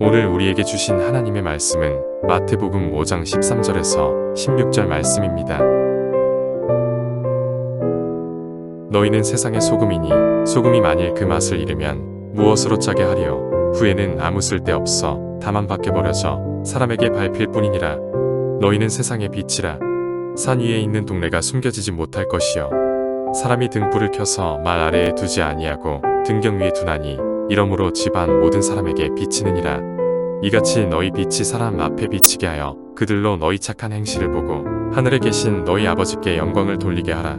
오늘 우리에게 주신 하나님의 말씀은 마태복음 5장 13절에서 16절 말씀입니다. 너희는 세상의 소금이니 소금이 만일 그 맛을 잃으면 무엇으로 짜게 하리요? 후에는 아무 쓸데없어 다만 밖에 버려져 사람에게 밟힐 뿐이니라. 너희는 세상의 빛이라. 산 위에 있는 동네가 숨겨지지 못할 것이요 사람이 등불을 켜서 말 아래에 두지 아니하고 등경 위에 두나니 이러므로 집안 모든 사람에게 비치느니라. 이같이 너희 빛이 사람 앞에 비치게 하여 그들로 너희 착한 행실을 보고 하늘에 계신 너희 아버지께 영광을 돌리게 하라.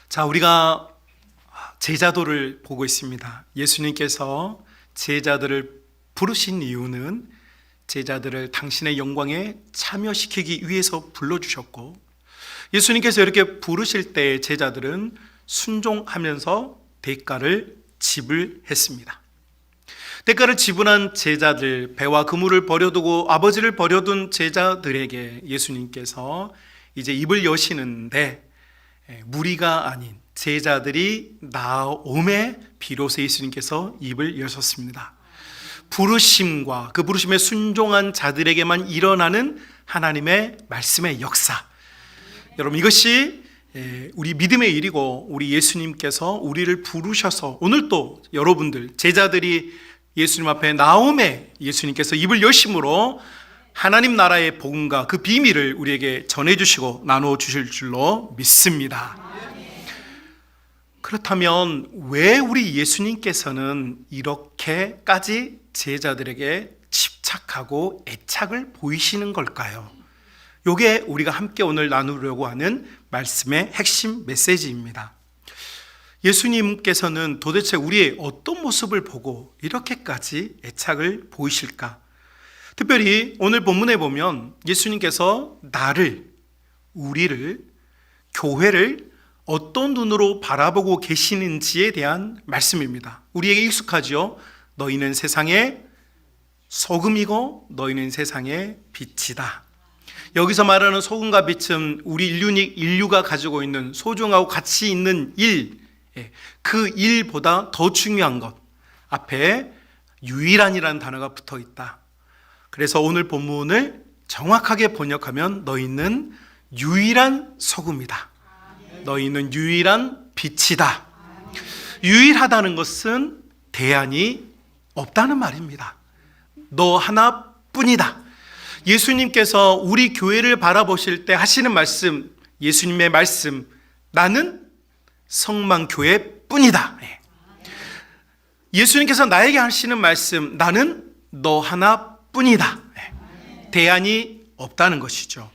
자, 우리가 제자도를 보고 있습니다. 예수님께서 제자들을 부르신 이유는 제자들을 당신의 영광에 참여시키기 위해서 불러주셨고, 예수님께서 이렇게 부르실 때 제자들은 순종하면서 대가를 지불했습니다. 대가를 지불한 제자들, 배와 그물을 버려두고 아버지를 버려둔 제자들에게 예수님께서 이제 입을 여시는데, 무리가 아닌 제자들이 나옴에 비로소 예수님께서 입을 여셨습니다. 부르심과 그 부르심에 순종한 자들에게만 일어나는 하나님의 말씀의 역사, 여러분, 이것이 우리 믿음의 일이고, 우리 예수님께서 우리를 부르셔서 오늘 또 여러분들 제자들이 예수님 앞에 나옴에 예수님께서 입을 여심으로 하나님 나라의 복음과 그 비밀을 우리에게 전해주시고 나누어 주실 줄로 믿습니다. 그렇다면 왜 우리 예수님께서는 이렇게까지 제자들에게 집착하고 애착을 보이시는 걸까요? 이게 우리가 함께 오늘 나누려고 하는 말씀의 핵심 메시지입니다. 예수님께서는 도대체 우리의 어떤 모습을 보고 이렇게까지 애착을 보이실까? 특별히 오늘 본문에 보면 예수님께서 나를, 우리를, 교회를 어떤 눈으로 바라보고 계시는지에 대한 말씀입니다. 우리에게 익숙하죠. 너희는 세상의 소금이고 너희는 세상의 빛이다. 여기서 말하는 소금과 빛은 우리 인류가 가지고 있는 소중하고 가치 있는 일, 그 일보다 더 중요한 것, 앞에 유일한이라는 단어가 붙어 있다. 그래서 오늘 본문을 정확하게 번역하면 너희는 유일한 소금이다. 너희는 유일한 빛이다. 유일하다는 것은 대안이 없다는 말입니다. 너 하나뿐이다. 예수님께서 우리 교회를 바라보실 때 하시는 말씀, 예수님의 말씀, 나는 성만교회 뿐이다. 예수님께서 나에게 하시는 말씀, 나는 너 하나뿐이다. 대안이 없다는 것이죠.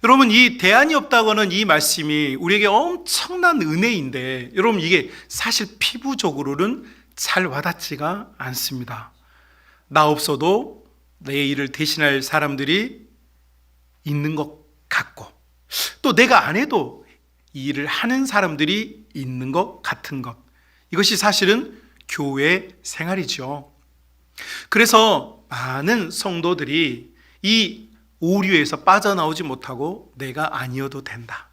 여러분, 이 대안이 없다고 하는 이 말씀이 우리에게 엄청난 은혜인데, 여러분, 이게 사실 피부적으로는 잘 와닿지가 않습니다. 나 없어도 내 일을 대신할 사람들이 있는 것 같고, 또 내가 안 해도 이 일을 하는 사람들이 있는 것 같은 것, 이것이 사실은 교회 생활이죠. 그래서 많은 성도들이 이 오류에서 빠져나오지 못하고 내가 아니어도 된다,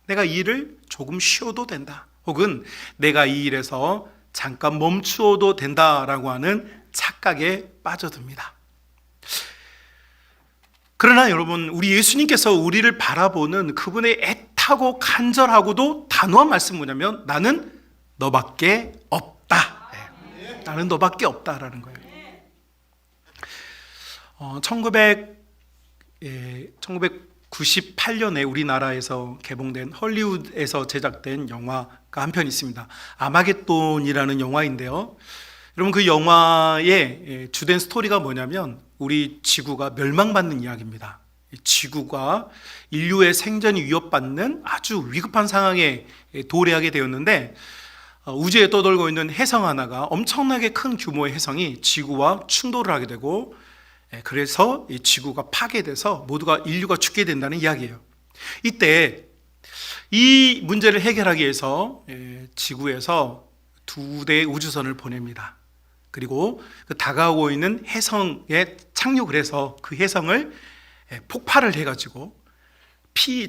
내가 이 일을 조금 쉬어도 된다, 혹은 내가 이 일에서 잠깐 멈추어도 된다라고 하는 착각에 빠져듭니다. 그러나 여러분, 우리 예수님께서 우리를 바라보는 그분의 애타고 간절하고도 단호한 말씀 뭐냐면, 나는 너밖에 없다. 나는 너밖에 없다라는 거예요. 1998년에 우리나라에서 개봉된 헐리우드에서 제작된 영화가 한 편 있습니다. 아마겟돈이라는 영화인데요. 여러분, 그 영화의 주된 스토리가 뭐냐면 우리 지구가 멸망받는 이야기입니다. 지구가 인류의 생존이 위협받는 아주 위급한 상황에 도래하게 되었는데, 우주에 떠돌고 있는 혜성 하나가, 엄청나게 큰 규모의 혜성이 지구와 충돌을 하게 되고, 그래서 이 지구가 파괴돼서 모두가, 인류가 죽게 된다는 이야기예요. 이때 이 문제를 해결하기 위해서 지구에서 2대의 우주선을 보냅니다. 그리고 그 다가오고 있는 혜성에 착륙을 해서 그 혜성을 폭발을 해가지고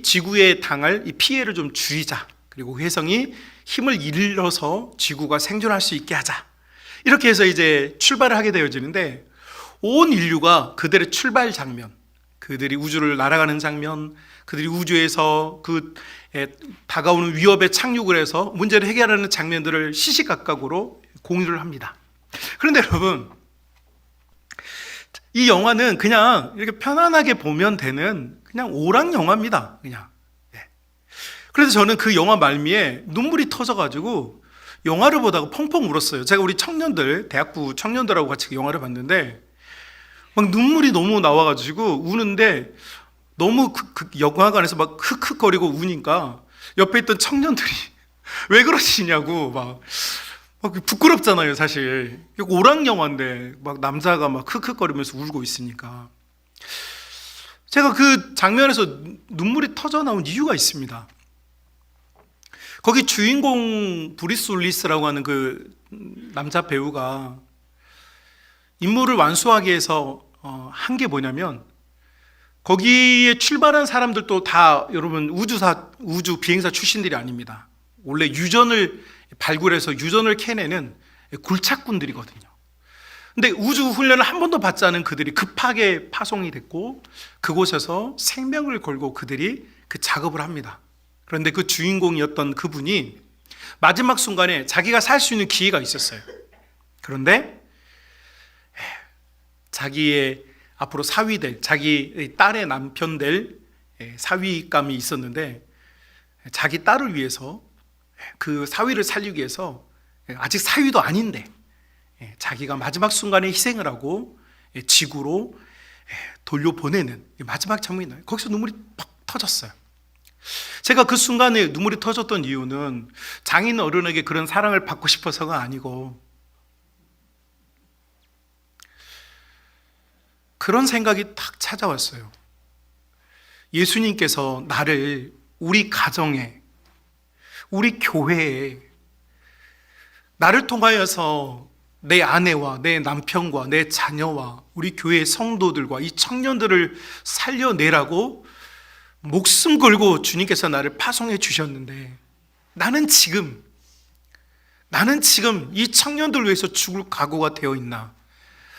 지구에 당할 이 피해를 좀 줄이자. 그리고 혜성이 힘을 잃어서 지구가 생존할 수 있게 하자. 이렇게 해서 이제 출발을 하게 되어지는데, 온 인류가 그들의 출발 장면, 그들이 우주를 날아가는 장면, 그들이 우주에서 다가오는 위협에 착륙을 해서 문제를 해결하는 장면들을 시시각각으로 공유를 합니다. 그런데 여러분, 이 영화는 그냥 이렇게 편안하게 보면 되는 그냥 오락 영화입니다. 그냥. 그래서 저는 그 영화 말미에 눈물이 터져가지고 영화를 보다가 펑펑 울었어요. 제가 우리 청년들, 대학부 청년들하고 같이 그 영화를 봤는데 막 눈물이 너무 나와가지고 우는데, 너무 그 영화관에서 막 흑흑거리고 우니까 옆에 있던 청년들이 왜 그러시냐고 막 부끄럽잖아요, 사실. 오락 영화인데 막 남자가 막 흑흑거리면서 울고 있으니까. 제가 그 장면에서 눈물이 터져 나온 이유가 있습니다. 거기 주인공 브루스 윌리스라고 하는 그 남자 배우가 임무를 완수하기 위해서 한 게 뭐냐면, 거기에 출발한 사람들도 다 여러분 우주 비행사 출신들이 아닙니다. 원래 유전을 발굴해서 유전을 캐내는 굴착군들이거든요. 근데 우주 훈련을 한 번도 받지 않은 그들이 급하게 파송이 됐고, 그곳에서 생명을 걸고 그들이 그 작업을 합니다. 그런데 그 주인공이었던 그분이 마지막 순간에 자기가 살 수 있는 기회가 있었어요. 그런데 자기의 앞으로 사위 될, 자기 딸의 남편 될 사위감이 있었는데, 자기 딸을 위해서, 그 사위를 살리기 위해서, 아직 사위도 아닌데 자기가 마지막 순간에 희생을 하고 지구로 돌려보내는 마지막 장면이 나요. 거기서 눈물이 팍 터졌어요. 제가 그 순간에 눈물이 터졌던 이유는 장인 어른에게 그런 사랑을 받고 싶어서가 아니고, 그런 생각이 탁 찾아왔어요. 예수님께서 나를 우리 가정에, 우리 교회에, 나를 통하여서 내 아내와 내 남편과 내 자녀와 우리 교회 성도들과 이 청년들을 살려내라고 목숨 걸고 주님께서 나를 파송해 주셨는데, 나는 지금 이 청년들 위해서 죽을 각오가 되어 있나?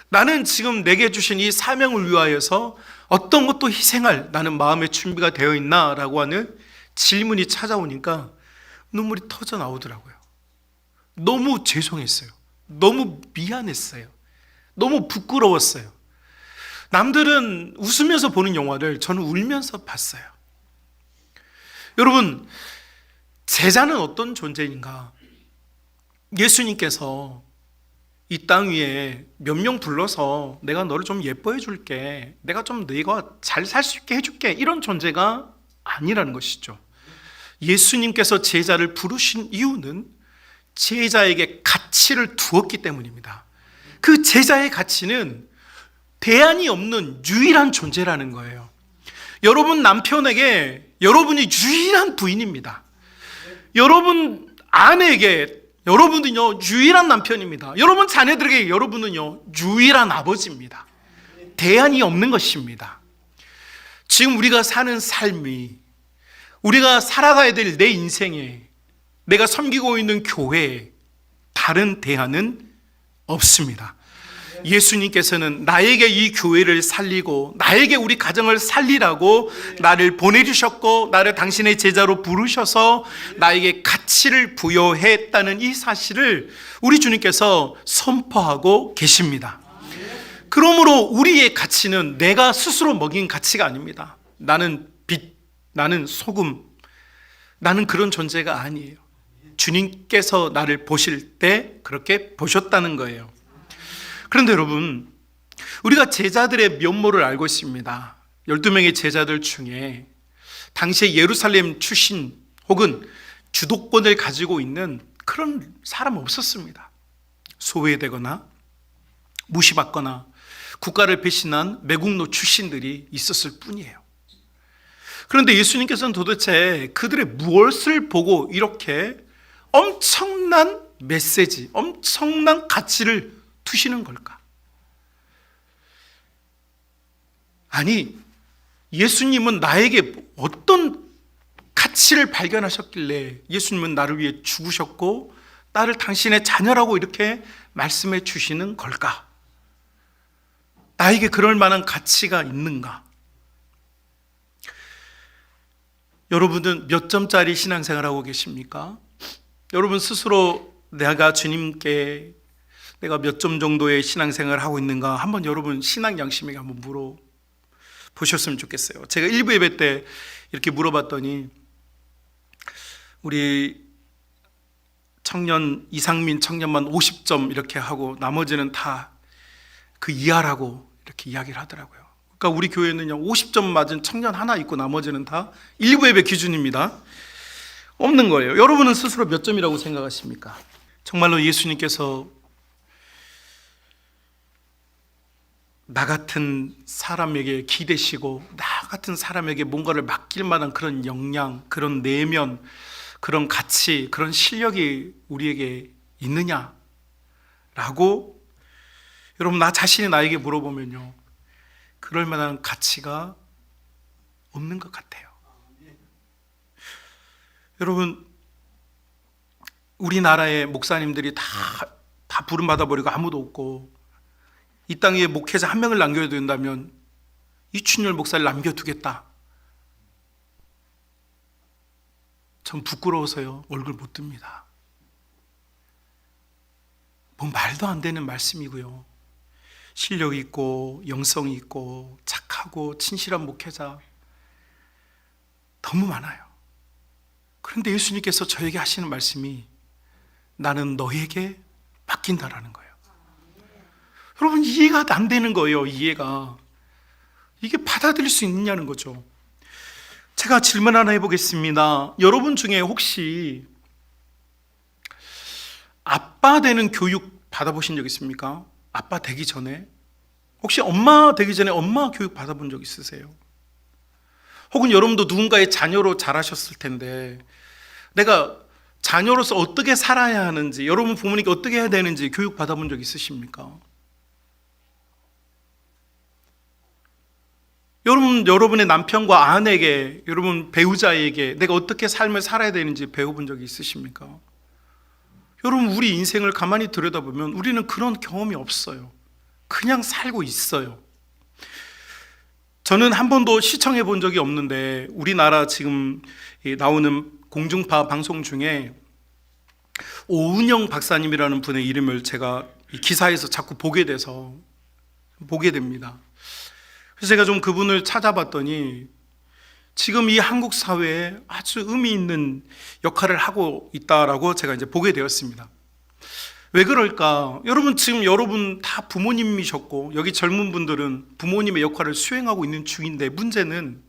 나는 지금 내게 주신 이 사명을 위하여서 어떤 것도 희생할 나는 마음의 준비가 되어 있나? 라고 하는 질문이 찾아오니까 눈물이 터져 나오더라고요. 너무 죄송했어요. 너무 미안했어요. 너무 부끄러웠어요. 남들은 웃으면서 보는 영화를 저는 울면서 봤어요. 여러분, 제자는 어떤 존재인가? 예수님께서 이 땅 위에 몇 명 불러서 내가 너를 좀 예뻐해 줄게, 내가 좀 너희가 잘 살 수 있게 해줄게, 이런 존재가 아니라는 것이죠. 예수님께서 제자를 부르신 이유는 제자에게 가치를 두었기 때문입니다. 그 제자의 가치는 대안이 없는 유일한 존재라는 거예요. 여러분 남편에게 여러분이 유일한 부인입니다. 여러분 아내에게 여러분은요 유일한 남편입니다. 여러분 자녀들에게 여러분은요 유일한 아버지입니다. 대안이 없는 것입니다. 지금 우리가 사는 삶이, 우리가 살아가야 될 내 인생에, 내가 섬기고 있는 교회에 다른 대안은 없습니다. 예수님께서는 나에게 이 교회를 살리고 나에게 우리 가정을 살리라고 나를 보내주셨고, 나를 당신의 제자로 부르셔서 나에게 가치를 부여했다는 이 사실을 우리 주님께서 선포하고 계십니다. 그러므로 우리의 가치는 내가 스스로 먹인 가치가 아닙니다. 나는 빛, 나는 소금, 나는 그런 존재가 아니에요. 주님께서 나를 보실 때 그렇게 보셨다는 거예요. 그런데 여러분, 우리가 제자들의 면모를 알고 있습니다. 12명의 제자들 중에 당시에 예루살렘 출신 혹은 주도권을 가지고 있는 그런 사람 없었습니다. 소외되거나 무시받거나 국가를 배신한 매국노 출신들이 있었을 뿐이에요. 그런데 예수님께서는 도대체 그들의 무엇을 보고 이렇게 엄청난 메시지, 엄청난 가치를 두시는 걸까? 아니, 예수님은 나에게 어떤 가치를 발견하셨길래 예수님은 나를 위해 죽으셨고 나를 당신의 자녀라고 이렇게 말씀해 주시는 걸까? 나에게 그럴 만한 가치가 있는가? 여러분은 몇 점짜리 신앙생활하고 계십니까? 여러분 스스로 내가 주님께 내가 몇 점 정도의 신앙생활을 하고 있는가 한번 여러분 신앙 양심에게 한번 물어보셨으면 좋겠어요. 제가 일부 예배 때 이렇게 물어봤더니 우리 청년 이상민 청년만 50점 이렇게 하고 나머지는 다 그 이하라고 이렇게 이야기를 하더라고요. 그러니까 우리 교회는요 50점 맞은 청년 하나 있고 나머지는 다 일부 예배 기준입니다. 없는 거예요. 여러분은 스스로 몇 점이라고 생각하십니까? 정말로 예수님께서 나 같은 사람에게 기대시고 나 같은 사람에게 뭔가를 맡길 만한 그런 역량, 그런 내면, 그런 가치, 그런 실력이 우리에게 있느냐라고 여러분 나 자신이 나에게 물어보면요 그럴 만한 가치가 없는 것 같아요. 여러분 우리나라의 목사님들이 다 부름받아 버리고 아무도 없고 이 땅 위에 목회자 한 명을 남겨야 된다면 이춘열 목사를 남겨두겠다. 전 부끄러워서요 얼굴 못 듭니다. 뭐 말도 안 되는 말씀이고요. 실력 있고 영성이 있고 착하고 친실한 목회자 너무 많아요. 그런데 예수님께서 저에게 하시는 말씀이 나는 너에게 맡긴다라는 거예요. 여러분 이해가 안 되는 거예요. 이해가 이게 받아들일 수 있느냐는 거죠. 제가 질문 하나 해보겠습니다. 여러분 중에 혹시 아빠 되는 교육 받아보신 적 있습니까? 아빠 되기 전에 혹시 엄마 되기 전에 엄마 교육 받아본 적 있으세요? 혹은 여러분도 누군가의 자녀로 자라셨을 텐데 내가 자녀로서 어떻게 살아야 하는지 여러분 부모님께 어떻게 해야 되는지 교육 받아본 적 있으십니까? 여러분의 남편과 아내에게 여러분 배우자에게 내가 어떻게 삶을 살아야 되는지 배워본 적이 있으십니까? 여러분 우리 인생을 가만히 들여다보면 우리는 그런 경험이 없어요. 그냥 살고 있어요. 저는 한 번도 시청해 본 적이 없는데 우리나라 지금 나오는 공중파 방송 중에 오은영 박사님이라는 분의 이름을 제가 기사에서 자꾸 보게 됩니다. 그래서 제가 좀 그분을 찾아봤더니 지금 이 한국 사회에 아주 의미 있는 역할을 하고 있다라고 제가 이제 보게 되었습니다. 왜 그럴까? 여러분 지금 여러분 다 부모님이셨고 여기 젊은 분들은 부모님의 역할을 수행하고 있는 중인데 문제는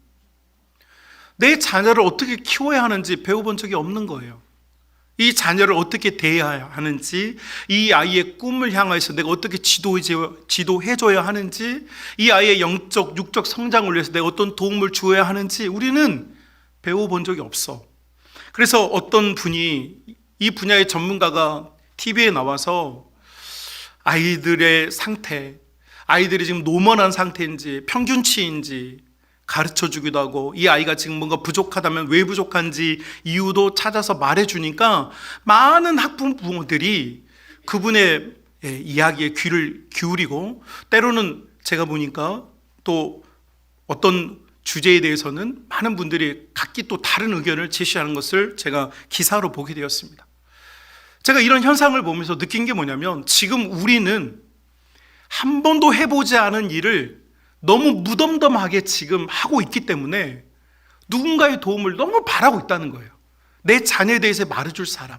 내 자녀를 어떻게 키워야 하는지 배워본 적이 없는 거예요. 이 자녀를 어떻게 대해야 하는지, 이 아이의 꿈을 향해서 내가 어떻게 지도해줘야 하는지, 이 아이의 영적, 육적 성장을 위해서 내가 어떤 도움을 주어야 하는지 우리는 배워본 적이 없어. 그래서 어떤 분이 이 분야의 전문가가 TV에 나와서 아이들의 상태, 아이들이 지금 노멀한 상태인지 평균치인지 가르쳐 주기도 하고 이 아이가 지금 뭔가 부족하다면 왜 부족한지 이유도 찾아서 말해 주니까 많은 학부모들이 그분의 이야기에 귀를 기울이고 때로는 제가 보니까 또 어떤 주제에 대해서는 많은 분들이 각기 또 다른 의견을 제시하는 것을 제가 기사로 보게 되었습니다. 제가 이런 현상을 보면서 느낀 게 뭐냐면 지금 우리는 한 번도 해보지 않은 일을 너무 무덤덤하게 지금 하고 있기 때문에 누군가의 도움을 너무 바라고 있다는 거예요. 내 자녀에 대해서 말해줄 사람,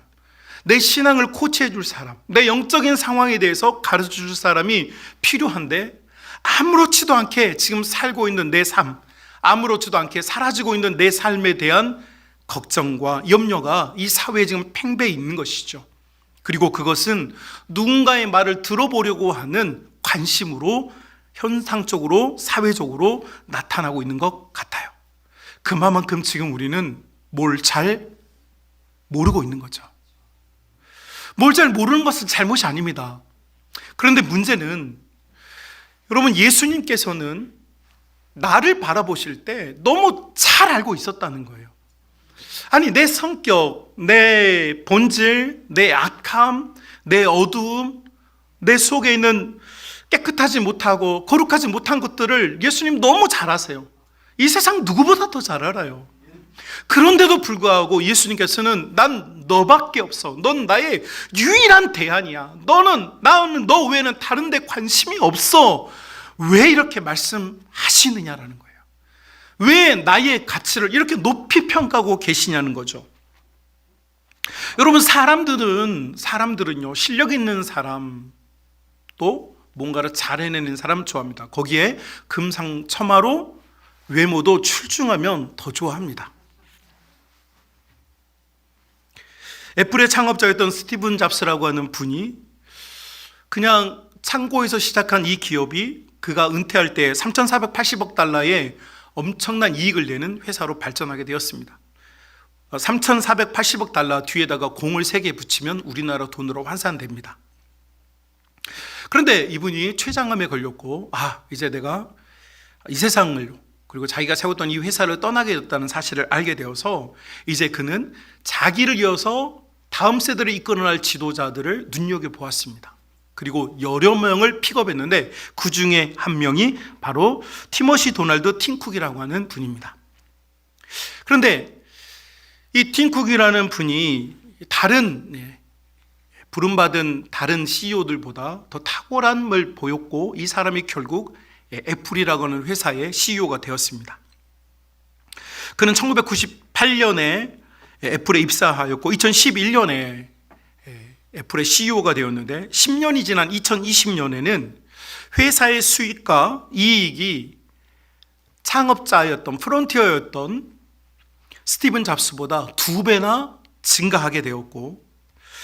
내 신앙을 코치해줄 사람, 내 영적인 상황에 대해서 가르쳐줄 사람이 필요한데 아무렇지도 않게 지금 살고 있는 내 삶, 아무렇지도 않게 사라지고 있는 내 삶에 대한 걱정과 염려가 이 사회에 지금 팽배해 있는 것이죠. 그리고 그것은 누군가의 말을 들어보려고 하는 관심으로 현상적으로 사회적으로 나타나고 있는 것 같아요. 그만큼 지금 우리는 뭘 잘 모르고 있는 거죠. 뭘 잘 모르는 것은 잘못이 아닙니다. 그런데 문제는 여러분 예수님께서는 나를 바라보실 때 너무 잘 알고 있었다는 거예요. 아니, 내 성격, 내 본질, 내 악함, 내 어두움, 내 속에 있는 깨끗하지 못하고 거룩하지 못한 것들을 예수님 너무 잘 아세요. 이 세상 누구보다 더 잘 알아요. 그런데도 불구하고 예수님께서는 난 너밖에 없어. 넌 나의 유일한 대안이야. 나는 너 외에는 다른 데 관심이 없어. 왜 이렇게 말씀하시느냐라는 거예요. 왜 나의 가치를 이렇게 높이 평가하고 계시냐는 거죠. 여러분, 사람들은요, 실력 있는 사람, 또 뭔가를 잘 해내는 사람 좋아합니다. 거기에 금상첨화로 외모도 출중하면 더 좋아합니다. 애플의 창업자였던 스티븐 잡스라고 하는 분이 그냥 창고에서 시작한 이 기업이 그가 은퇴할 때 3,480억 달러의 엄청난 이익을 내는 회사로 발전하게 되었습니다. 3,480억 달러 뒤에다가 공을 3개 붙이면 우리나라 돈으로 환산됩니다. 그런데 이분이 췌장암에 걸렸고, 이제 내가 이 세상을, 그리고 자기가 세웠던 이 회사를 떠나게 됐다는 사실을 알게 되어서 이제 그는 자기를 이어서 다음 세대를 이끌어낼 지도자들을 눈여겨보았습니다. 그리고 여러 명을 픽업했는데 그 중에 한 명이 바로 티머시 도널드 팀쿡이라고 하는 분입니다. 그런데 이 팀쿡이라는 분이 부름받은 다른 CEO들보다 더 탁월함을 보였고, 이 사람이 결국 애플이라고 하는 회사의 CEO가 되었습니다. 그는 1998년에 애플에 입사하였고 2011년에 애플의 CEO가 되었는데 10년이 지난 2020년에는 회사의 수익과 이익이 창업자였던 프론티어였던 스티븐 잡스보다 2배나 증가하게 되었고,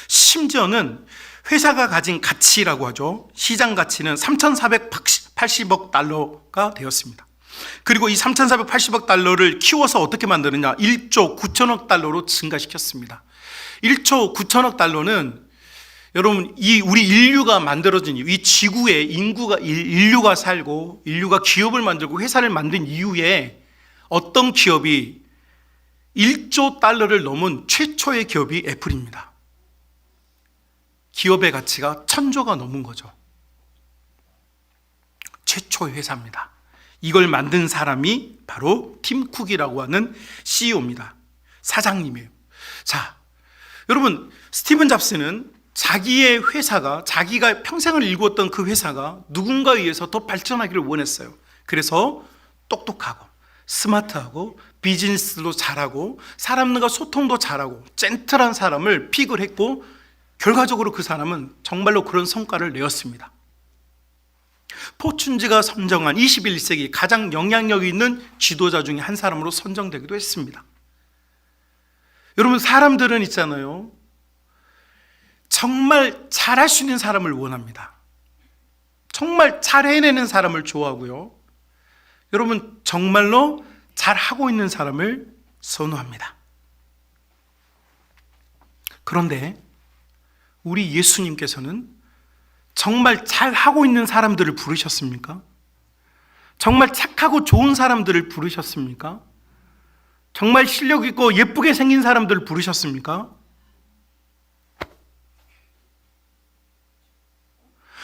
심지어는 회사가 가진 가치라고 하죠. 시장 가치는 3,480억 달러가 되었습니다. 그리고 이 3,480억 달러를 키워서 어떻게 만드느냐? 1조 9천억 달러로 증가시켰습니다. 1조 9천억 달러는 여러분, 우리 인류가 만들어진 이유, 이 지구에 인류가 살고 인류가 기업을 만들고 회사를 만든 이후에 어떤 기업이 1조 달러를 넘은 최초의 기업이 애플입니다. 기업의 가치가 1,000조가 넘은 거죠. 최초의 회사입니다. 이걸 만든 사람이 바로 팀 쿡이라고 하는 CEO입니다. 사장님이에요. 자, 여러분, 스티븐 잡스는 자기의 회사가, 자기가 평생을 일구었던 그 회사가 누군가에 의해서 더 발전하기를 원했어요. 그래서 똑똑하고 스마트하고 비즈니스도 잘하고 사람들과 소통도 잘하고 젠틀한 사람을 픽을 했고, 결과적으로 그 사람은 정말로 그런 성과를 내었습니다. 포춘지가 선정한 21세기 가장 영향력 있는 지도자 중에 한 사람으로 선정되기도 했습니다. 여러분, 사람들은 있잖아요, 정말 잘할 수 있는 사람을 원합니다. 정말 잘 해내는 사람을 좋아하고요, 여러분, 정말로 잘하고 있는 사람을 선호합니다. 그런데 우리 예수님께서는 정말 잘하고 있는 사람들을 부르셨습니까? 정말 착하고 좋은 사람들을 부르셨습니까? 정말 실력 있고 예쁘게 생긴 사람들을 부르셨습니까?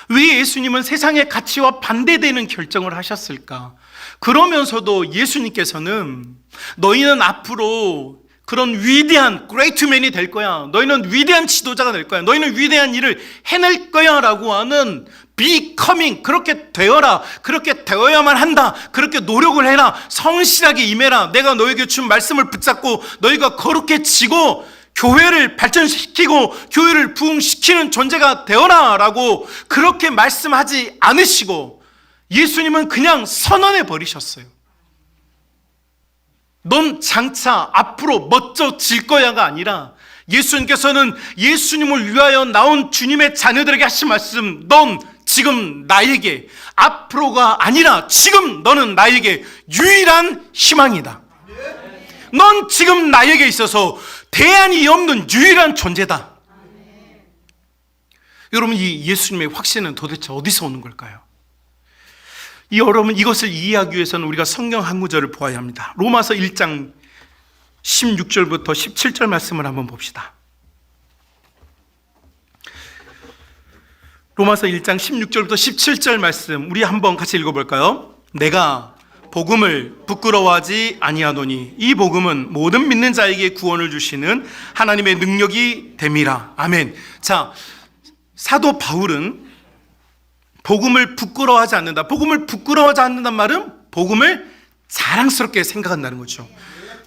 왜 예수님은 세상의 가치와 반대되는 결정을 하셨을까? 그러면서도 예수님께서는 너희는 앞으로 그런 위대한 great man이 될 거야, 너희는 위대한 지도자가 될 거야, 너희는 위대한 일을 해낼 거야 라고 하는 becoming, 그렇게 되어라, 그렇게 되어야만 한다, 그렇게 노력을 해라, 성실하게 임해라, 내가 너에게 준 말씀을 붙잡고 너희가 거룩해지고 교회를 발전시키고 교회를 부흥시키는 존재가 되어라 라고 그렇게 말씀하지 않으시고, 예수님은 그냥 선언해 버리셨어요. 넌 장차 앞으로 멋져질 거야가 아니라, 예수님께서는 예수님을 위하여 나온 주님의 자녀들에게 하신 말씀, 넌 지금 나에게, 앞으로가 아니라 지금 너는 나에게 유일한 희망이다. 넌 지금 나에게 있어서 대안이 없는 유일한 존재다. 여러분, 이 예수님의 확신은 도대체 어디서 오는 걸까요? 여러분, 이것을 이해하기 위해서는 우리가 성경 한 구절을 보아야 합니다. 로마서 1장 16절부터 17절 말씀을 한번 봅시다. 로마서 1장 16절부터 17절 말씀 우리 한번 같이 읽어볼까요? 내가 복음을 부끄러워하지 아니하노니 이 복음은 모든 믿는 자에게 구원을 주시는 하나님의 능력이 됨이라. 아멘. 자, 사도 바울은 복음을 부끄러워하지 않는다. 복음을 부끄러워하지 않는단 말은 복음을 자랑스럽게 생각한다는 거죠.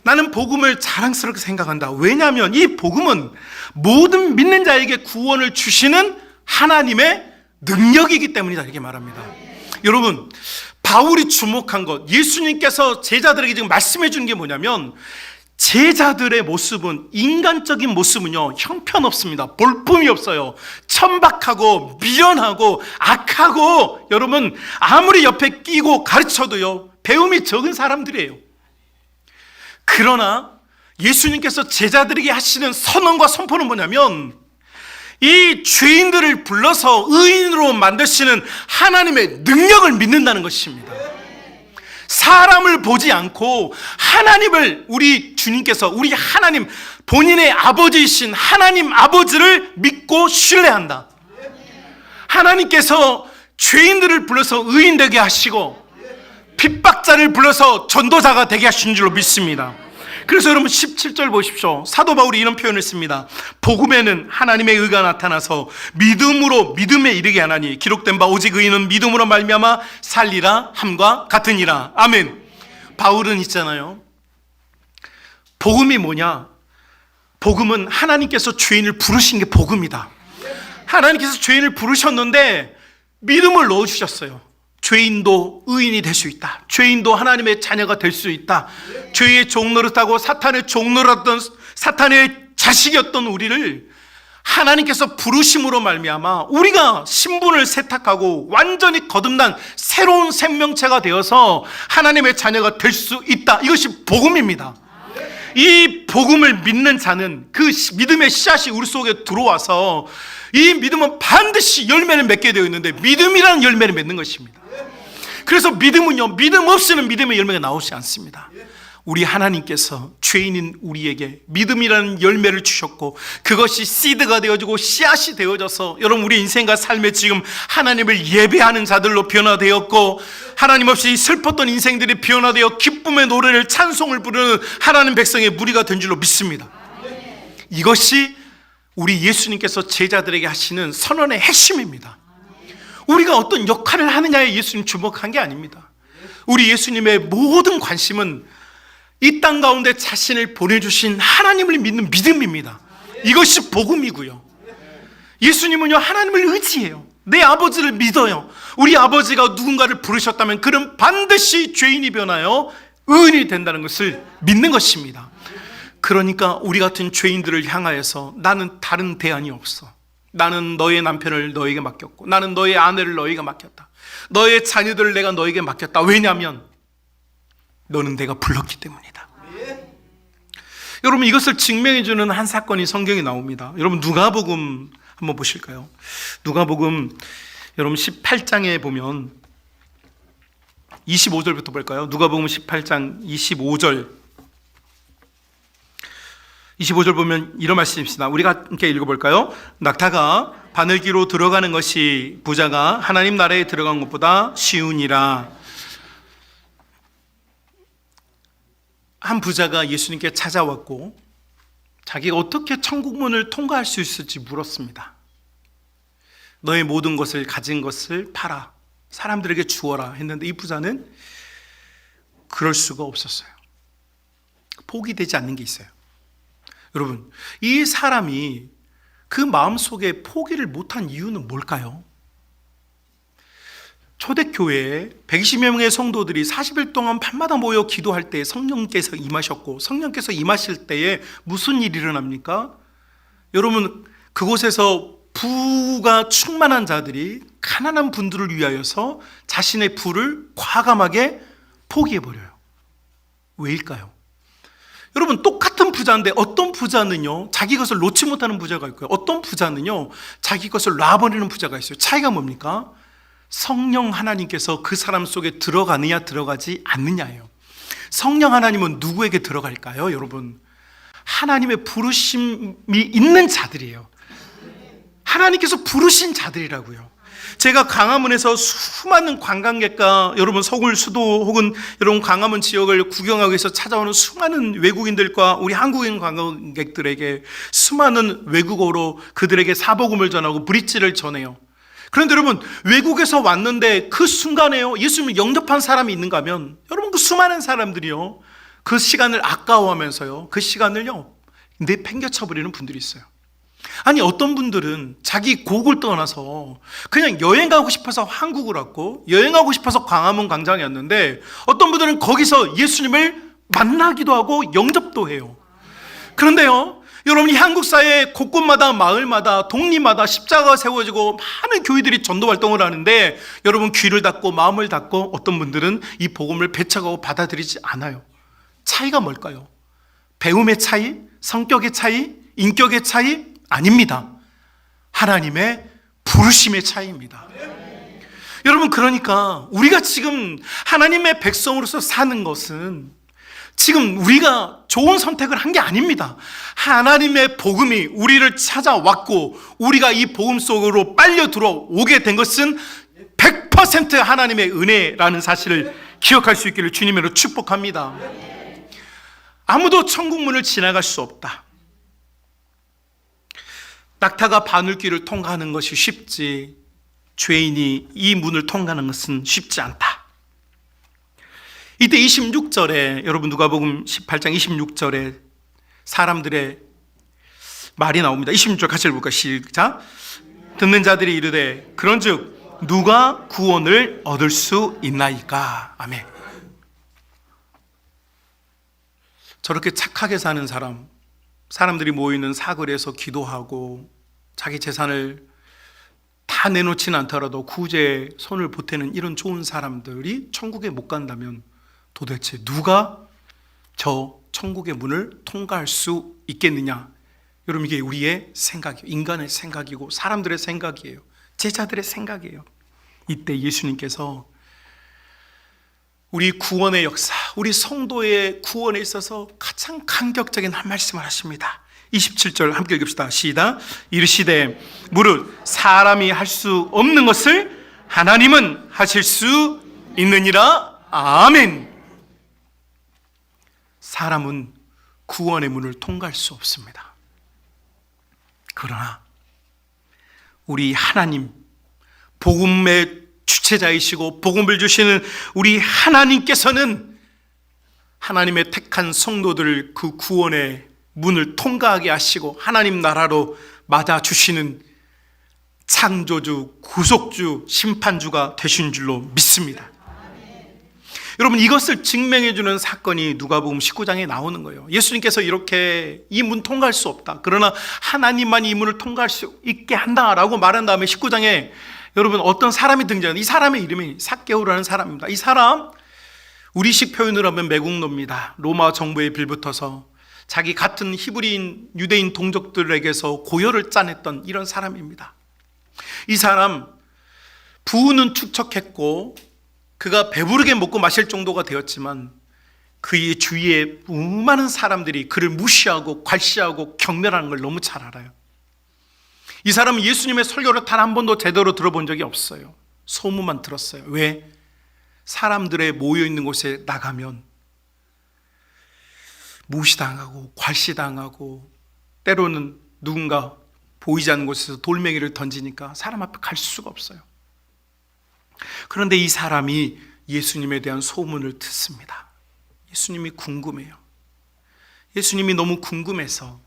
나는 복음을 자랑스럽게 생각한다. 왜냐하면 이 복음은 모든 믿는 자에게 구원을 주시는 하나님의 능력이기 때문이다, 이렇게 말합니다. 여러분, 바울이 주목한 것, 예수님께서 제자들에게 지금 말씀해 주는 게 뭐냐면, 제자들의 모습은, 인간적인 모습은요, 형편없습니다. 볼품이 없어요. 천박하고 미련하고 악하고, 여러분 아무리 옆에 끼고 가르쳐도요, 배움이 적은 사람들이에요. 그러나 예수님께서 제자들에게 하시는 선언과 선포는 뭐냐면, 이 죄인들을 불러서 의인으로 만드시는 하나님의 능력을 믿는다는 것입니다. 사람을 보지 않고 하나님을, 우리 주님께서, 우리 하나님, 본인의 아버지이신 하나님 아버지를 믿고 신뢰한다. 하나님께서 죄인들을 불러서 의인 되게 하시고 핍박자를 불러서 전도자가 되게 하신 줄로 믿습니다. 그래서 여러분 17절 보십시오. 사도 바울이 이런 표현을 씁니다. 복음에는 하나님의 의가 나타나서 믿음으로 믿음에 이르게 하나니 기록된 바 오직 의인은 믿음으로 말미암아 살리라 함과 같으니라. 아멘. 바울은 있잖아요, 복음이 뭐냐? 복음은 하나님께서 죄인을 부르신 게 복음이다. 하나님께서 죄인을 부르셨는데 믿음을 넣어주셨어요. 죄인도 의인이 될 수 있다. 죄인도 하나님의 자녀가 될 수 있다. 죄의 종노릇하고 사탄의 종노릇했던, 사탄의 자식이었던 우리를 하나님께서 부르심으로 말미암아 우리가 신분을 세탁하고 완전히 거듭난 새로운 생명체가 되어서 하나님의 자녀가 될 수 있다. 이것이 복음입니다. 이 복음을 믿는 자는 그 믿음의 씨앗이 우리 속에 들어와서 이 믿음은 반드시 열매를 맺게 되어 있는데, 믿음이라는 열매를 맺는 것입니다. 그래서 믿음은요, 믿음 없이는 믿음의 열매가 나오지 않습니다. 우리 하나님께서 죄인인 우리에게 믿음이라는 열매를 주셨고, 그것이 씨드가 되어지고 씨앗이 되어져서 여러분 우리 인생과 삶에 지금 하나님을 예배하는 자들로 변화되었고, 하나님 없이 슬펐던 인생들이 변화되어 기쁨의 노래를, 찬송을 부르는 하나님 백성의 무리가 된 줄로 믿습니다. 이것이 우리 예수님께서 제자들에게 하시는 선언의 핵심입니다. 우리가 어떤 역할을 하느냐에 예수님 주목한 게 아닙니다. 우리 예수님의 모든 관심은 이 땅 가운데 자신을 보내주신 하나님을 믿는 믿음입니다. 이것이 복음이고요. 예수님은요, 하나님을 의지해요. 내 아버지를 믿어요. 우리 아버지가 누군가를 부르셨다면 그는 반드시 죄인이 변하여 의인이 된다는 것을 믿는 것입니다. 그러니까 우리 같은 죄인들을 향하여서 나는 다른 대안이 없어. 나는 너의 남편을 너에게 맡겼고, 나는 너의 아내를 너에게 맡겼다. 너의 자녀들을 내가 너에게 맡겼다. 왜냐하면 너는 내가 불렀기 때문이다. 여러분, 이것을 증명해주는 한 사건이 성경에 나옵니다. 여러분, 누가복음 한번 보실까요? 누가복음 여러분 18장에 보면 25절부터 볼까요? 누가복음 18장 25절 보면 이런 말씀이 있습니다. 우리가 함께 읽어볼까요? 낙타가 바늘기로 들어가는 것이 부자가 하나님 나라에 들어간 것보다 쉬우니라. 한 부자가 예수님께 찾아왔고 자기가 어떻게 천국문을 통과할 수 있을지 물었습니다. 너의 모든 것을, 가진 것을 팔아 사람들에게 주어라 했는데, 이 부자는 그럴 수가 없었어요. 포기되지 않는 게 있어요. 여러분, 이 사람이 그 마음속에 포기를 못한 이유는 뭘까요? 초대교회에 120여 명의 성도들이 40일 동안 밤마다 모여 기도할 때 성령께서 임하셨고, 성령께서 임하실 때에 무슨 일이 일어납니까? 여러분, 그곳에서 부가 충만한 자들이 가난한 분들을 위하여서 자신의 부를 과감하게 포기해버려요. 왜일까요? 여러분, 똑같은 부자인데 어떤 부자는요 자기 것을 놓지 못하는 부자가 있고요, 어떤 부자는요 자기 것을 놔버리는 부자가 있어요. 차이가 뭡니까? 성령 하나님께서 그 사람 속에 들어가느냐 들어가지 않느냐예요. 성령 하나님은 누구에게 들어갈까요, 여러분? 하나님의 부르심이 있는 자들이에요. 하나님께서 부르신 자들이라고요. 제가 광화문에서 수많은 관광객과 여러분 서울 수도 혹은 여러분 광화문 지역을 구경하기 위해서 찾아오는 수많은 외국인들과 우리 한국인 관광객들에게 수많은 외국어로 그들에게 사복음을 전하고 브릿지를 전해요. 그런데 여러분, 외국에서 왔는데 그 순간에요, 예수님을 영접한 사람이 있는가 하면 여러분, 그 수많은 사람들이요, 그 시간을 아까워하면서요, 그 시간을요 내팽개쳐 버리는 분들이 있어요. 아니, 어떤 분들은 자기 고국을 떠나서 그냥 여행 가고 싶어서 한국을 왔고 여행하고 싶어서 광화문 광장에 왔는데, 어떤 분들은 거기서 예수님을 만나기도 하고 영접도 해요. 그런데요, 여러분이 한국 사회 곳곳마다, 마을마다, 동리마다 십자가가 세워지고 많은 교회들이 전도 활동을 하는데, 여러분 귀를 닫고 마음을 닫고 어떤 분들은 이 복음을 배척하고 받아들이지 않아요. 차이가 뭘까요? 배움의 차이? 성격의 차이? 인격의 차이? 아닙니다. 하나님의 부르심의 차이입니다. 여러분, 그러니까 우리가 지금 하나님의 백성으로서 사는 것은 지금 우리가 좋은 선택을 한 게 아닙니다. 하나님의 복음이 우리를 찾아왔고 우리가 이 복음 속으로 빨려 들어오게 된 것은 100% 하나님의 은혜라는 사실을 기억할 수 있기를 주님으로 축복합니다. 아무도 천국 문을 지나갈 수 없다. 낙타가 바늘길을 통과하는 것이 쉽지, 죄인이 이 문을 통과하는 것은 쉽지 않다. 이때 26절에 여러분 누가복음 18장 26절에 사람들의 말이 나옵니다. 26절 같이 읽어볼까요? 시작. 듣는 자들이 이르되 그런즉 누가 구원을 얻을 수 있나이까. 아멘. 저렇게 착하게 사는 사람, 사람들이 모이는 사거리에서 기도하고 자기 재산을 다 내놓지는 않더라도 구제에 손을 보태는 이런 좋은 사람들이 천국에 못 간다면 도대체 누가 저 천국의 문을 통과할 수 있겠느냐? 여러분, 이게 우리의 생각이에요. 인간의 생각이고 사람들의 생각이에요. 제자들의 생각이에요. 이때 예수님께서 우리 구원의 역사, 우리 성도의 구원에 있어서 가장 감격적인 한 말씀을 하십니다. 27절 함께 읽읍시다. 시작. 이르시되 무릇 사람이 할 수 없는 것을 하나님은 하실 수 있느니라. 아멘. 사람은 구원의 문을 통과할 수 없습니다. 그러나 우리 하나님, 복음의 주체자이시고 복음을 주시는 우리 하나님께서는 하나님의 택한 성도들을 그 구원의 문을 통과하게 하시고 하나님 나라로 맞아주시는 창조주, 구속주, 심판주가 되신 줄로 믿습니다. 여러분, 이것을 증명해주는 사건이 누가복음 19장에 나오는 거예요. 예수님께서 이렇게 이 문 통과할 수 없다, 그러나 하나님만이 이 문을 통과할 수 있게 한다라고 말한 다음에 19장에 여러분 어떤 사람이 등장합니다. 이 사람의 이름이 삭개오라는 사람입니다. 이 사람, 우리식 표현으로 하면 매국노입니다. 로마 정부에 빌붙어서 자기 같은 히브리인 유대인 동족들에게서 고혈을 짜냈던 이런 사람입니다. 이 사람 부는 축척했고 그가 배부르게 먹고 마실 정도가 되었지만 그의 주위에 수많은 사람들이 그를 무시하고 괄시하고 경멸하는 걸 너무 잘 알아요. 이 사람은 예수님의 설교를 단 한 번도 제대로 들어본 적이 없어요. 소문만 들었어요. 왜? 사람들의 모여있는 곳에 나가면 무시당하고 괄시당하고 때로는 누군가 보이지 않는 곳에서 돌멩이를 던지니까 사람 앞에 갈 수가 없어요. 그런데 이 사람이 예수님에 대한 소문을 듣습니다. 예수님이 궁금해요. 예수님이 너무 궁금해서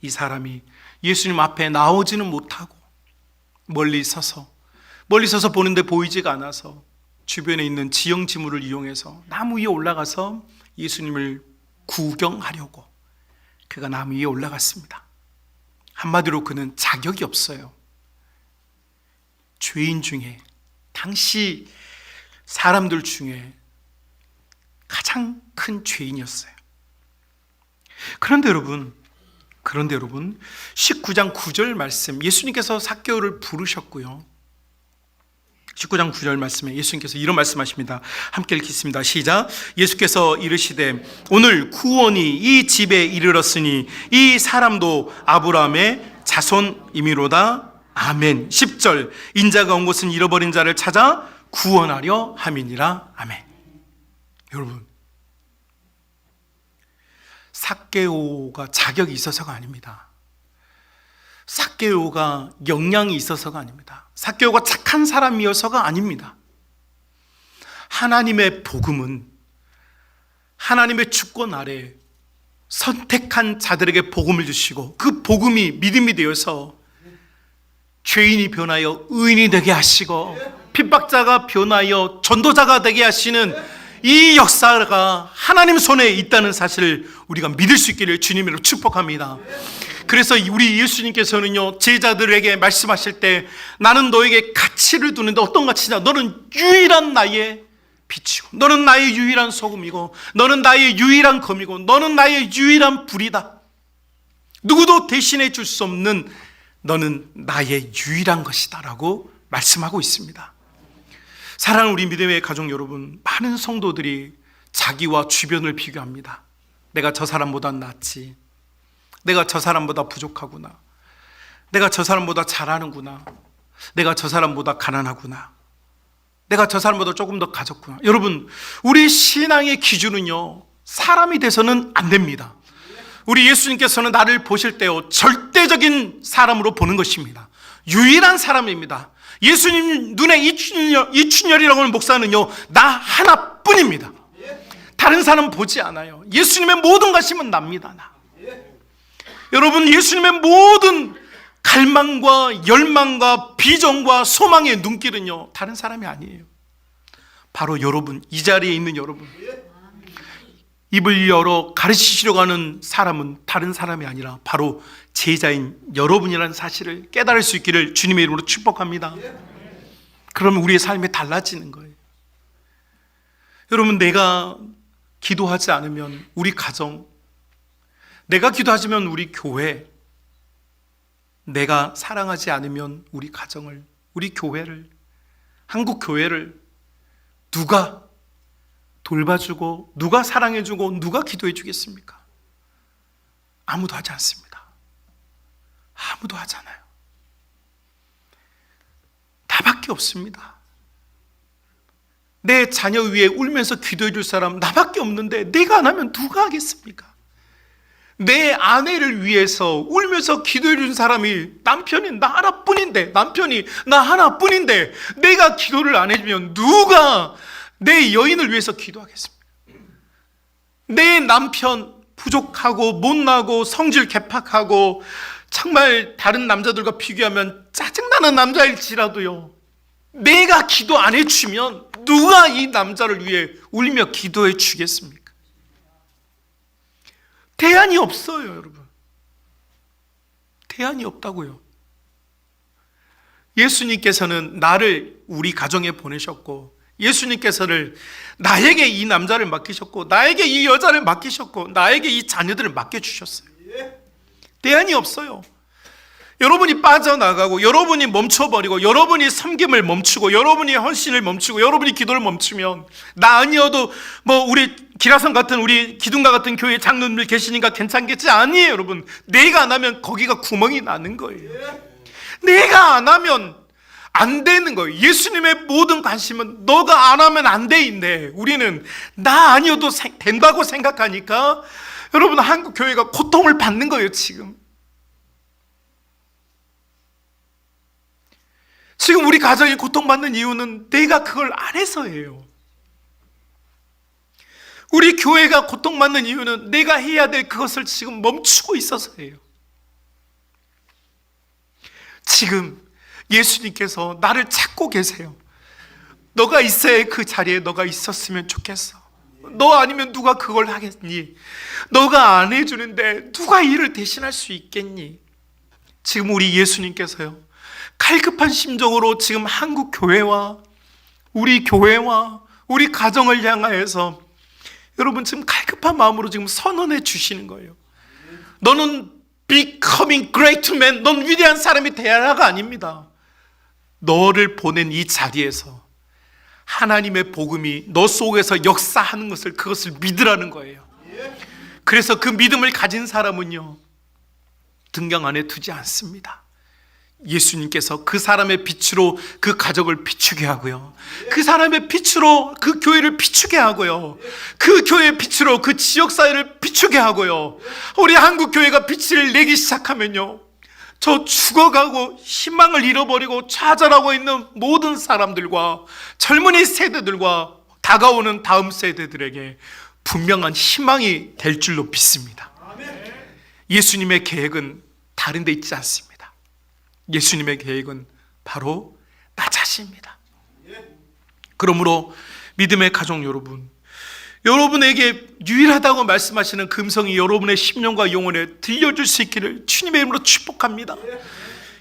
이 사람이 예수님 앞에 나오지는 못하고 멀리 서서 보는데 보이지가 않아서 주변에 있는 지형지물을 이용해서 나무 위에 올라가서 예수님을 구경하려고 그가 나무 위에 올라갔습니다. 한마디로 그는 자격이 없어요. 죄인 중에, 당시 사람들 중에 가장 큰 죄인이었어요. 그런데 여러분 19장 9절 말씀, 예수님께서 삭개오를 부르셨고요. 19장 9절 말씀에 예수님께서 이런 말씀하십니다. 함께 읽겠습니다. 시작. 예수께서 이르시되 오늘 구원이 이 집에 이르렀으니 이 사람도 아브라함의 자손이미로다. 아멘. 10절. 인자가 온 곳은 잃어버린 자를 찾아 구원하려 함이니라. 아멘. 여러분, 삭개오가 자격이 있어서가 아닙니다. 삭개오가 역량이 있어서가 아닙니다. 삭개오가 착한 사람이어서가 아닙니다. 하나님의 복음은 하나님의 주권 아래 선택한 자들에게 복음을 주시고 그 복음이 믿음이 되어서 죄인이 변하여 의인이 되게 하시고 핍박자가 변하여 전도자가 되게 하시는 이 역사가 하나님 손에 있다는 사실을 우리가 믿을 수 있기를 주님으로 축복합니다. 그래서 우리 예수님께서는요, 제자들에게 말씀하실 때 나는 너에게 가치를 두는데 어떤 가치냐? 너는 유일한 나의 빛이고 너는 나의 유일한 소금이고 너는 나의 유일한 검이고 너는 나의 유일한 불이다. 누구도 대신해 줄 수 없는 너는 나의 유일한 것이다 라고 말씀하고 있습니다. 사랑하는 우리 믿음의 가족 여러분, 많은 성도들이 자기와 주변을 비교합니다. 내가 저 사람보다 낫지, 내가 저 사람보다 부족하구나, 내가 저 사람보다 잘하는구나, 내가 저 사람보다 가난하구나, 내가 저 사람보다 조금 더 가졌구나. 여러분, 우리 신앙의 기준은요, 사람이 돼서는 안 됩니다. 우리 예수님께서는 나를 보실 때요, 절대적인 사람으로 보는 것입니다. 유일한 사람입니다. 예수님 눈에 이춘열이라고 하는 목사는요, 나 하나뿐입니다. 다른 사람 보지 않아요. 예수님의 모든 관심은 납니다. 나. 여러분, 예수님의 모든 갈망과 열망과 비전과 소망의 눈길은요, 다른 사람이 아니에요. 바로 여러분, 이 자리에 있는 여러분. 입을 열어 가르치시려고 하는 사람은 다른 사람이 아니라 바로 제자인 여러분이라는 사실을 깨달을 수 있기를 주님의 이름으로 축복합니다. 그러면 우리의 삶이 달라지는 거예요. 여러분, 내가 기도하지 않으면 우리 가정, 내가 기도하지 않으면 우리 교회, 내가 사랑하지 않으면 우리 가정을, 우리 교회를, 한국 교회를 누가 돌봐주고 누가 사랑해주고 누가 기도해주겠습니까? 아무도 하지 않습니다. 아무도 하잖아요. 나밖에 없습니다. 내 자녀 위에 울면서 기도해줄 사람 나밖에 없는데 내가 안 하면 누가 하겠습니까? 내 아내를 위해서 울면서 기도해준 사람이 남편이 나 하나뿐인데, 남편이 나 하나뿐인데 내가 기도를 안 해주면 누가 내 여인을 위해서 기도하겠습니까? 내 남편 부족하고 못나고 성질 개팍하고 정말 다른 남자들과 비교하면 짜증나는 남자일지라도요, 내가 기도 안 해주면 누가 이 남자를 위해 울며 기도해 주겠습니까? 대안이 없어요, 여러분. 대안이 없다고요. 예수님께서는 나를 우리 가정에 보내셨고, 예수님께서는 나에게 이 남자를 맡기셨고, 나에게 이 여자를 맡기셨고, 나에게 이 자녀들을 맡겨주셨어요. 대안이 없어요. 여러분이 빠져나가고, 여러분이 멈춰버리고, 여러분이 섬김을 멈추고, 여러분이 헌신을 멈추고, 여러분이 기도를 멈추면, 나 아니어도 우리 기라성 같은, 우리 기둥가 같은 교회 장로님들 계시니까 괜찮겠지? 아니에요, 여러분. 내가 안 하면 거기가 구멍이 나는 거예요. 내가 안 하면 안 되는 거예요. 예수님의 모든 관심은 너가 안 하면 안 돼인데, 우리는 나 아니어도 된다고 생각하니까 여러분, 한국 교회가 고통을 받는 거예요. 지금 우리 가정이 고통받는 이유는 내가 그걸 안 해서예요. 우리 교회가 고통받는 이유는 내가 해야 될 그것을 지금 멈추고 있어서예요. 지금 예수님께서 나를 찾고 계세요. 너가 있어야 그 자리에 너가 있었으면 좋겠어. 너 아니면 누가 그걸 하겠니? 너가 안 해주는데 누가 일을 대신할 수 있겠니? 지금 우리 예수님께서요, 갈급한 심정으로 지금 한국 교회와 우리 교회와 우리 가정을 향하여서 여러분 지금 갈급한 마음으로 지금 선언해 주시는 거예요. 너는 becoming great man, 넌 위대한 사람이 되야가 아닙니다. 너를 보낸 이 자리에서 하나님의 복음이 너 속에서 역사하는 것을, 그것을 믿으라는 거예요. 그래서 그 믿음을 가진 사람은요, 등경 안에 두지 않습니다. 예수님께서 그 사람의 빛으로 그 가족을 비추게 하고요, 그 사람의 빛으로 그 교회를 비추게 하고요, 그 교회의 빛으로 그 지역사회를 비추게 하고요, 우리 한국교회가 빛을 내기 시작하면요, 저 죽어가고 희망을 잃어버리고 좌절하고 있는 모든 사람들과 젊은이 세대들과 다가오는 다음 세대들에게 분명한 희망이 될 줄로 믿습니다. 예수님의 계획은 다른 데 있지 않습니다. 예수님의 계획은 바로 나 자신입니다. 그러므로 믿음의 가족 여러분, 여러분에게 유일하다고 말씀하시는 금성이 여러분의 심령과 영혼에 들려줄 수 있기를 주님의 이름으로 축복합니다.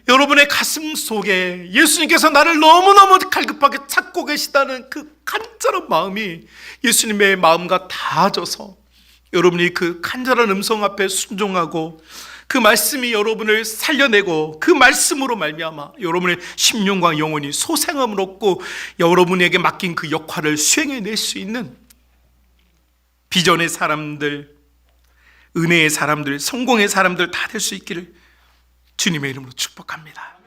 여러분의 가슴 속에 예수님께서 나를 너무너무 갈급하게 찾고 계시다는 그 간절한 마음이 예수님의 마음과 닿아져서 여러분이 그 간절한 음성 앞에 순종하고 그 말씀이 여러분을 살려내고 그 말씀으로 말미암아 여러분의 심령과 영혼이 소생함을 얻고 여러분에게 맡긴 그 역할을 수행해낼 수 있는 비전의 사람들, 은혜의 사람들, 성공의 사람들 다 될 수 있기를 주님의 이름으로 축복합니다.